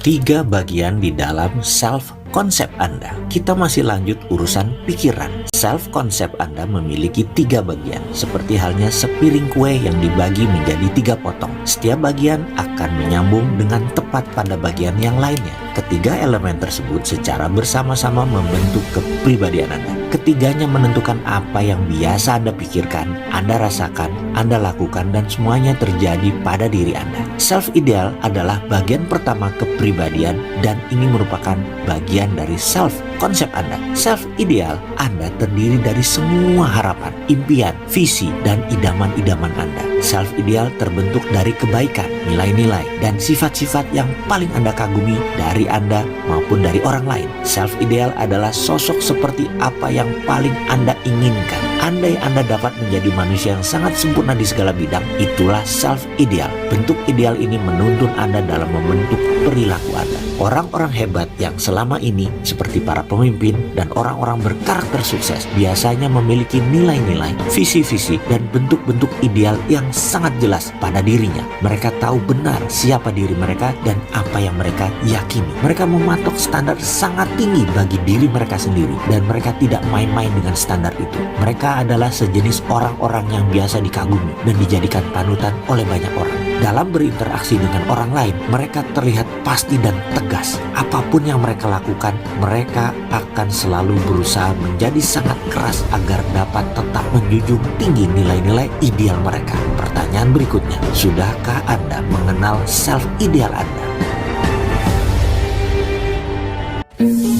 3 bagian di dalam self konsep Anda. Kita masih lanjut urusan pikiran. Self konsep Anda memiliki 3 bagian, seperti halnya sepiring kue yang dibagi menjadi 3 potong. Setiap bagian akan menyambung dengan tepat pada bagian yang lainnya. Ketiga elemen tersebut secara bersama-sama membentuk kepribadian Anda. Ketiganya menentukan apa yang biasa Anda pikirkan, Anda rasakan, Anda lakukan, dan semuanya terjadi pada diri Anda. Self ideal adalah bagian pertama kepribadian dan ini merupakan bagian dari self konsep Anda. Self ideal Anda terdiri dari semua harapan, impian, visi, dan idaman-idaman Anda. Self ideal terbentuk dari kebaikan, nilai-nilai, dan sifat-sifat yang paling Anda kagumi dari Anda maupun dari orang lain. Self ideal adalah sosok seperti apa yang paling Anda inginkan. Andai Anda dapat menjadi manusia yang sangat sempurna di segala bidang, itulah self ideal. Bentuk ideal ini menuntun Anda dalam membentuk perilaku Anda. Orang-orang hebat yang selama ini seperti para pemimpin dan orang-orang berkarakter sukses biasanya memiliki nilai-nilai, visi-visi, dan bentuk-bentuk ideal yang sangat jelas pada dirinya. Mereka tahu benar siapa diri mereka dan apa yang mereka yakini. Mereka mematok standar sangat tinggi bagi diri mereka sendiri dan mereka tidak main-main dengan standar itu. Mereka adalah sejenis orang-orang yang biasa dikagumi dan dijadikan panutan oleh banyak orang. Dalam berinteraksi dengan orang lain, mereka terlihat pasti dan tegas. Apapun yang mereka lakukan, mereka akan selalu berusaha menjadi sangat keras agar dapat tetap menjunjung tinggi nilai-nilai ideal mereka. Pertanyaan berikutnya, sudahkah Anda mengenal self-ideal Anda?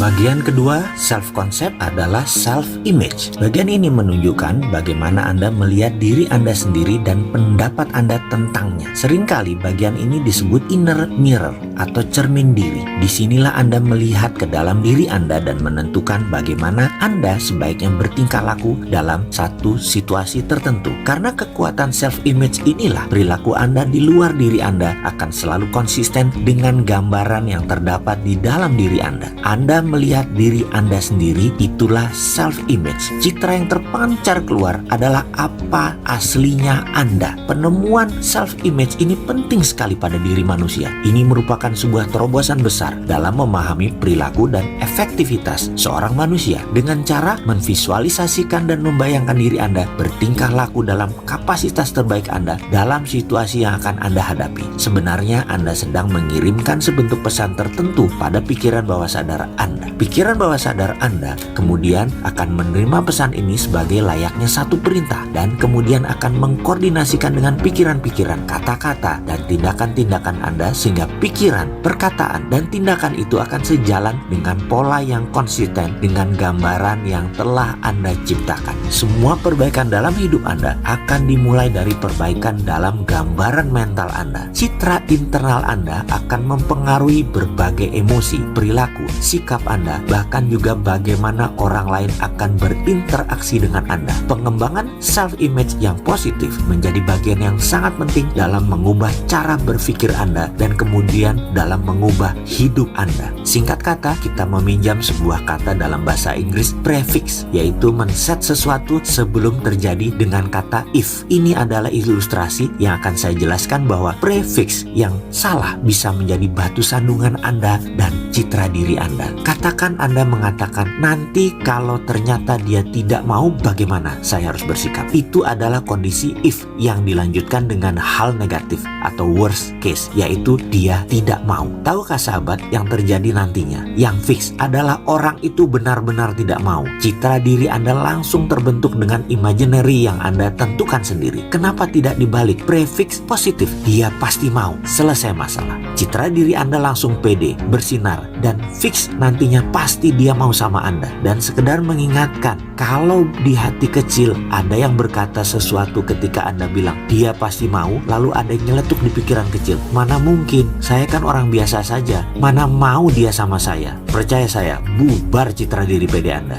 Bagian kedua, self-concept adalah self-image. Bagian ini menunjukkan bagaimana Anda melihat diri Anda sendiri dan pendapat Anda tentangnya. Seringkali bagian ini disebut inner mirror atau cermin diri. Disinilah Anda melihat ke dalam diri Anda dan menentukan bagaimana Anda sebaiknya bertingkah laku dalam satu situasi tertentu. Karena kekuatan self-image inilah, perilaku Anda di luar diri Anda akan selalu konsisten dengan gambaran yang terdapat di dalam diri Anda. Anda melihat diri Anda sendiri, itulah self-image. Citra yang terpancar keluar adalah apa aslinya Anda. Penemuan self-image ini penting sekali pada diri manusia. Ini merupakan sebuah terobosan besar dalam memahami perilaku dan efektivitas seorang manusia dengan cara memvisualisasikan dan membayangkan diri Anda bertingkah laku dalam kapasitas terbaik Anda dalam situasi yang akan Anda hadapi. Sebenarnya Anda sedang mengirimkan sebentuk pesan tertentu pada pikiran bawah sadar Anda. Pikiran bawah sadar Anda kemudian akan menerima pesan ini sebagai layaknya satu perintah dan kemudian akan mengkoordinasikan dengan pikiran-pikiran, kata-kata, dan tindakan-tindakan Anda sehingga pikiran, perkataan, dan tindakan itu akan sejalan dengan pola yang konsisten dengan gambaran yang telah Anda ciptakan. Semua perbaikan dalam hidup Anda akan dimulai dari perbaikan dalam gambaran mental Anda. Citra internal Anda akan mempengaruhi berbagai emosi, perilaku, sikap Anda, bahkan juga bagaimana orang lain akan berinteraksi dengan Anda. Pengembangan self-image yang positif menjadi bagian yang sangat penting dalam mengubah cara berpikir Anda dan kemudian dalam mengubah hidup Anda. Singkat kata, kita meminjam sebuah kata dalam bahasa Inggris, prefix, yaitu men-set sesuatu sebelum terjadi dengan kata if. Ini adalah ilustrasi yang akan saya jelaskan bahwa prefix yang salah bisa menjadi batu sandungan Anda dan citra diri Anda. Katakan Anda mengatakan, nanti kalau ternyata dia tidak mau, bagaimana saya harus bersikap? Itu adalah kondisi if yang dilanjutkan dengan hal negatif atau worst case, yaitu dia tidak mau. Tahukah sahabat yang terjadi nantinya? Yang fix adalah orang itu benar-benar tidak mau. Citra diri Anda langsung terbentuk dengan imaginary yang Anda tentukan sendiri. Kenapa tidak dibalik? Prefix positif, dia pasti mau. Selesai masalah. Citra diri Anda langsung pede, bersinar, dan fix nantinya pasti dia mau sama Anda. Dan sekedar mengingatkan, kalau di hati kecil ada yang berkata sesuatu ketika Anda bilang dia pasti mau, lalu ada yang nyeletuk di pikiran kecil, mana mungkin, saya kan orang biasa saja, mana mau dia sama saya. Percaya saya, bubar citra diri pede Anda.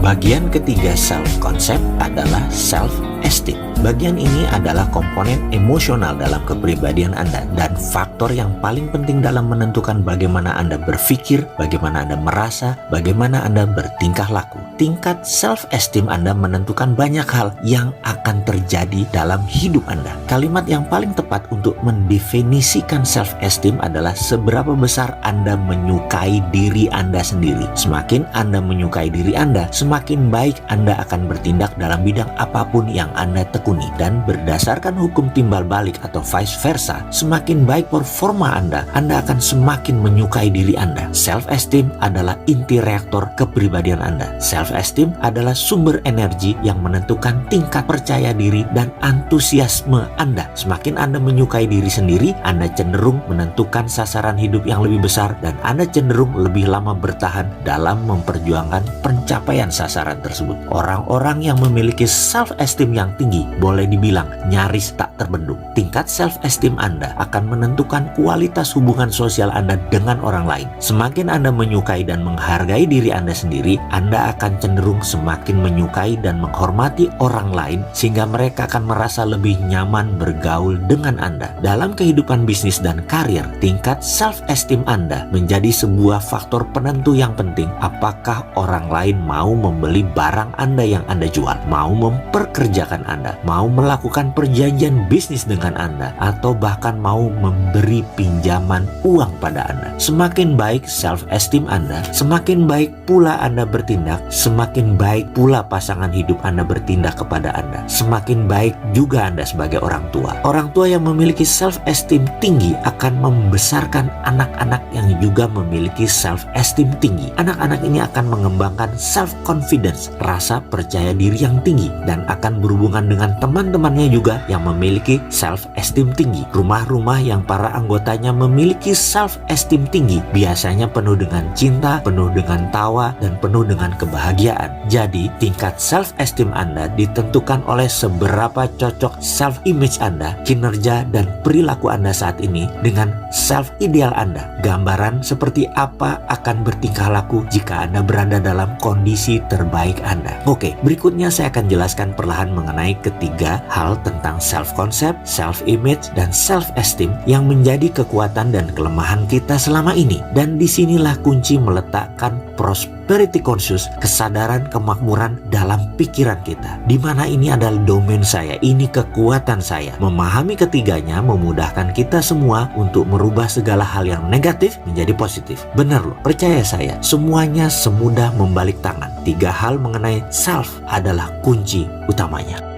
Bagian ketiga self-concept adalah self-esteem. Bagian ini adalah komponen emosional dalam kepribadian Anda dan faktor yang paling penting dalam menentukan bagaimana Anda berpikir, bagaimana Anda merasa, bagaimana Anda bertingkah laku. Tingkat self-esteem Anda menentukan banyak hal yang akan terjadi dalam hidup Anda. Kalimat yang paling tepat untuk mendefinisikan self-esteem adalah seberapa besar Anda menyukai diri Anda sendiri. Semakin Anda menyukai diri Anda, semakin baik Anda akan bertindak dalam bidang apapun yang Anda tekuni. Dan berdasarkan hukum timbal balik atau vice versa, semakin baik performa Anda akan semakin menyukai diri Anda. Self-esteem adalah inti reaktor kepribadian Anda. Self-esteem adalah sumber energi yang menentukan tingkat percaya diri dan antusiasme Anda. Semakin Anda menyukai diri sendiri, Anda cenderung menentukan sasaran hidup yang lebih besar dan Anda cenderung lebih lama bertahan dalam memperjuangkan pencapaian sasaran tersebut. Orang-orang yang memiliki self-esteem yang tinggi boleh dibilang nyaris tak terbendung. Tingkat self-esteem Anda akan menentukan kualitas hubungan sosial Anda dengan orang lain. Semakin Anda menyukai dan menghargai diri Anda sendiri, Anda akan cenderung semakin menyukai dan menghormati orang lain sehingga mereka akan merasa lebih nyaman bergaul dengan Anda. Dalam kehidupan bisnis dan karir, tingkat self-esteem Anda menjadi sebuah faktor penentu yang penting apakah orang lain mau membeli barang Anda yang Anda jual, mau memperkerjakan Anda, mau melakukan perjanjian bisnis dengan Anda, atau bahkan mau memberi pinjaman uang pada Anda. Semakin baik self-esteem Anda, semakin baik pula Anda bertindak, semakin baik pula pasangan hidup Anda bertindak kepada Anda. Semakin baik juga Anda sebagai orang tua. Orang tua yang memiliki self-esteem tinggi akan membesarkan anak-anak yang juga memiliki self-esteem tinggi. Anak-anak ini akan mengembangkan self-confidence, rasa percaya diri yang tinggi, dan akan berhubungan dengan teman-temannya juga yang memiliki self-esteem tinggi. Rumah-rumah yang para anggotanya memiliki self-esteem tinggi biasanya penuh dengan cinta, penuh dengan tawa, dan penuh dengan kebahagiaan. Jadi, tingkat self-esteem Anda ditentukan oleh seberapa cocok self-image Anda, kinerja, dan perilaku Anda saat ini dengan self-ideal Anda. Gambaran seperti apa akan bertingkah laku jika Anda berada dalam kondisi terbaik Anda. Oke, berikutnya saya akan jelaskan perlahan mengenai ketiga hal tentang self-concept, self-image, dan self-esteem yang menjadi kekuatan dan kelemahan kita selama ini. Dan disinilah kunci meletakkan prosperity conscious, kesadaran kemakmuran dalam pikiran kita. Di mana ini adalah domain saya, ini kekuatan saya. Memahami ketiganya memudahkan kita semua untuk merubah segala hal yang negatif menjadi positif. Benar loh, percaya saya, semuanya semudah membalik tangan. Tiga hal mengenai self adalah kunci utamanya.